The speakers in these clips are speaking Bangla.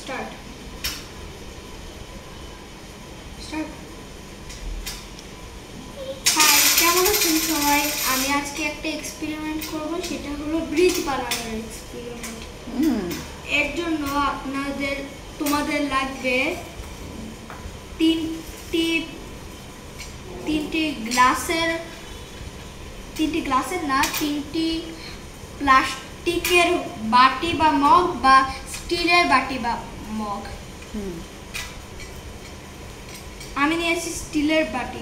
Start start. হাই, কেমন আছেন সবাই? আমি আজকে একটা এক্সপেরিমেন্ট করব, সেটা হলো ব্রিজ বানানোর এক্সপেরিমেন্ট। এর জন্য তোমাদের লাগবে তিনটি প্লাস্টিকের বাটি বা মগ বা স্টিলের বাটি বা মগ। আমি নিয়েছি স্টিলের বাটি।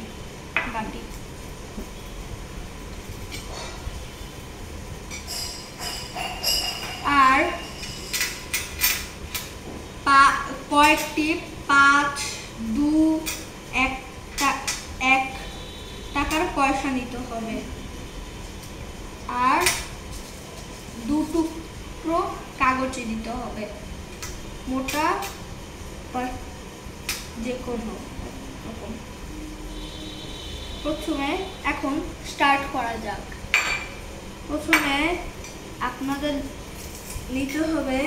আর কয়েকটি 5, 2, 1 টাকার পয়সা নিতে হবে। আর 2 টুকরো কাগজ দিতে হবে, মোটা যে কোনো রকম। প্রথমে এখন স্টার্ট করা যাক। প্রথমে আপনাদের নিতে হবে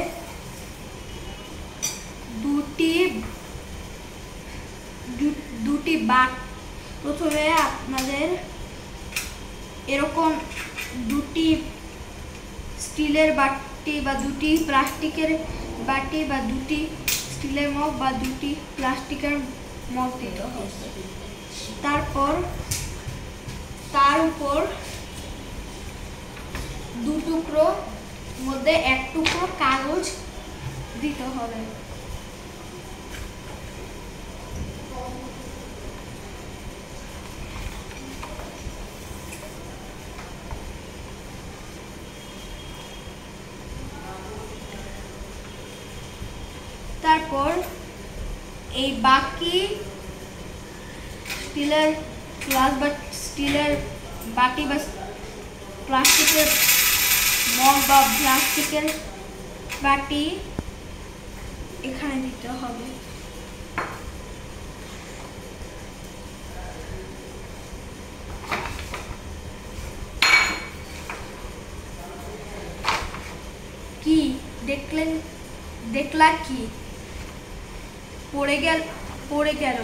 দুটি বাট। প্রথমে আপনাদের এরকম দুটি স্টিলের বাটি বা দুটি প্লাস্টিকের বাটি বা দুটি স্টিলের মগ বা দুটি প্লাস্টিকের মগ দিতে হবে। তারপর তার উপর 2 টুকরো মধ্যে 1 টুকরো কাগজ দিতে হবে। তারপর এই বাকি স্টিলের বাটি বা প্লাস্টিকের মগ বা প্লাস্টিকের বাটি এখানে দিতে হবে। কি দেখলা কি পড়ে গেল?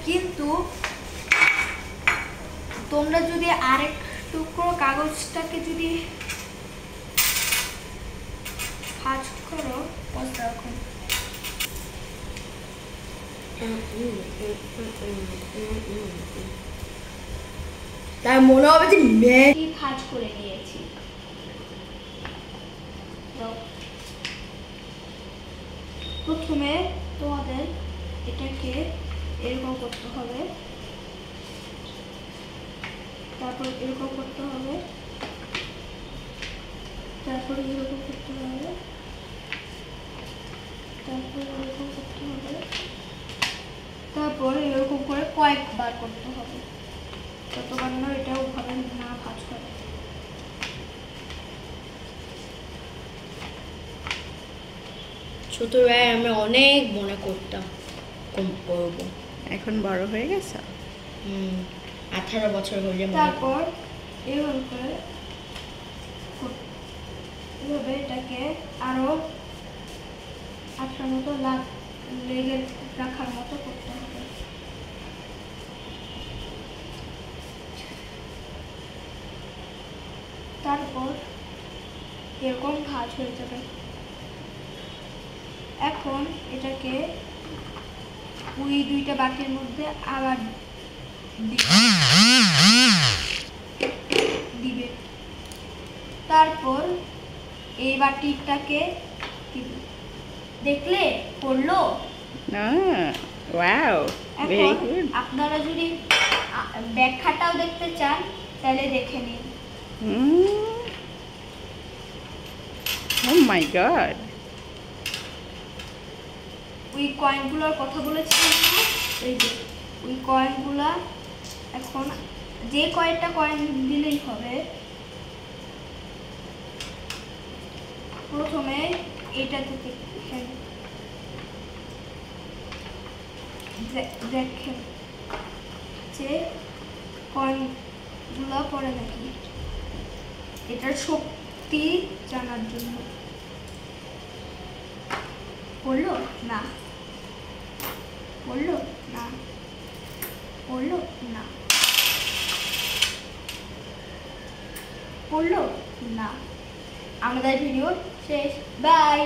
কিন্তু তোমরা যদি আরেক টুকরো কাগজটাকে যদি ভাঁজ করো, তার মনে হবে যে ভাঁজ করে নিয়েছি। প্রথমে তোমাদের এটাকে এরকম করতে হবে, তারপর এরকম করতে হবে, তারপর এরকম করতে হবে, তারপর এরকম করতে হবে, তারপর এরকম করে কয়েকবার করতে হবে, যতবার না এটাও ভাবে না ভাঁজ করে। ছোটবেলায় আমি অনেক মনে করতাম করবো। এখন বড় হয়ে গেছে। 18 বছর হয়ে যায়। তারপর এভাবে এটাকে আরো 18 মতো লেগে রাখার মতো করতে হবে। তারপর এরকম ভাঁজ হয়ে যাবে। এখন এটাকে ওই 2টা বাটির মধ্যে আবার দিবে। তারপর এই বাটিটাকে দেখলে পড়লো। Wow, very good. আপনারা যদি ব্যাখ্যাটাও দেখতে চান তাহলে দেখে নিন। ও মাই গড। ওই কয়েনগুলোর কথা বলেছিলাম না, এই যে ওই কয়েনগুলা, এখন যে কয়েকটা কয়েন দিলেই হবে। প্রথমে এটা থেকে দেখেন যে কয়েনগুলো পড়ে নাকি, এটার শক্তি জানার জন্য। পড়লো না, পড়লো না, পড়লো না, পড়লো না। আমাদের ভিডিও শেষ, বাই।